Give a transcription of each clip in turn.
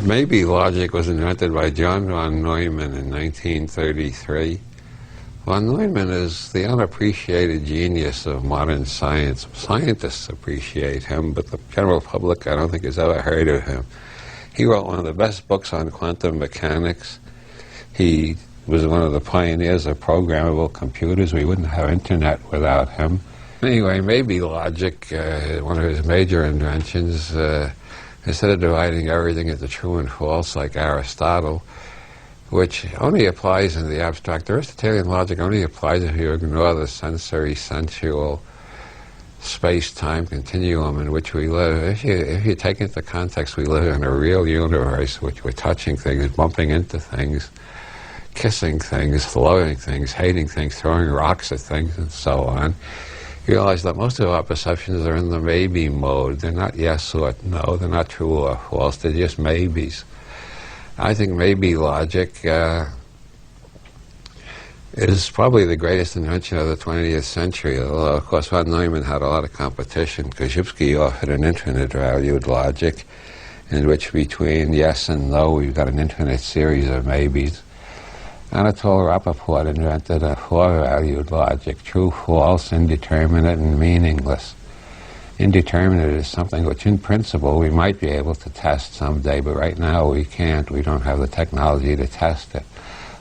Maybe logic was invented by John von Neumann in 1933. Von Neumann is the unappreciated genius of modern science. Scientists appreciate him, but the general public, I don't think, has ever heard of him. He wrote one of the best books on quantum mechanics. He was one of the pioneers of programmable computers. We wouldn't have internet without him. Anyway, maybe logic, one of his major inventions, instead of dividing everything into true and false like Aristotle, which only applies in the abstract. Aristotelian logic only applies if you ignore the sensory, sensual, space-time continuum in which we live. If you take into context we live in a real universe, which we're touching things, bumping into things, kissing things, loving things, hating things, throwing rocks at things, and so on, you realize that most of our perceptions are in the maybe mode. They're not yes or no, they're not true or false, they're just maybes. I think maybe logic is probably the greatest invention of the 20th century, although of course von Neumann had a lot of competition. Koszybski offered an infinite valued logic in which between yes and no we've got an infinite series of maybes. Anatole Rappaport invented a four-valued logic: true, false, indeterminate, and meaningless. Indeterminate is something which in principle we might be able to test someday, but right now we can't. We don't have the technology to test it.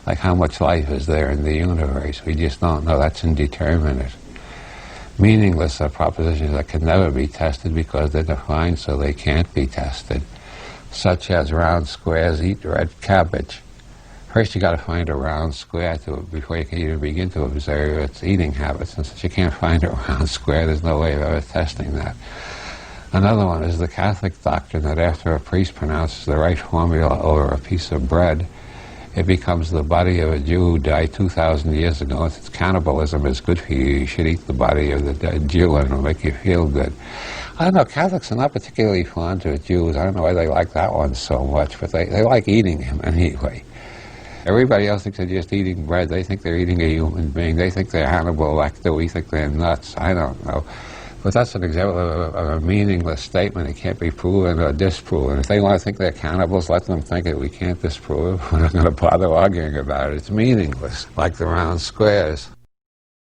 Like how much life is there in the universe? We just don't know. That's indeterminate. Meaningless are propositions that can never be tested because they're defined so they can't be tested, such as round squares eat red cabbage. First, you got to find a round square before you can even begin to observe its eating habits. And since you can't find a round square, there's no way of ever testing that. Another one is the Catholic doctrine that after a priest pronounces the right formula over a piece of bread, it becomes the body of a Jew who died 2,000 years ago. And since cannibalism is good for you, you should eat the body of the dead Jew and it'll make you feel good. I don't know, Catholics are not particularly fond of Jews. I don't know why they like that one so much, but they like eating him anyway. Everybody else thinks they're just eating bread. They think they're eating a human being. They think they're Hannibal Lecter. We think they're nuts. I don't know. But that's an example of a meaningless statement. It can't be proven or disproven. If they want to think they're cannibals, let them think it. We can't disprove it. We're not going to bother arguing about it. It's meaningless, like the round squares.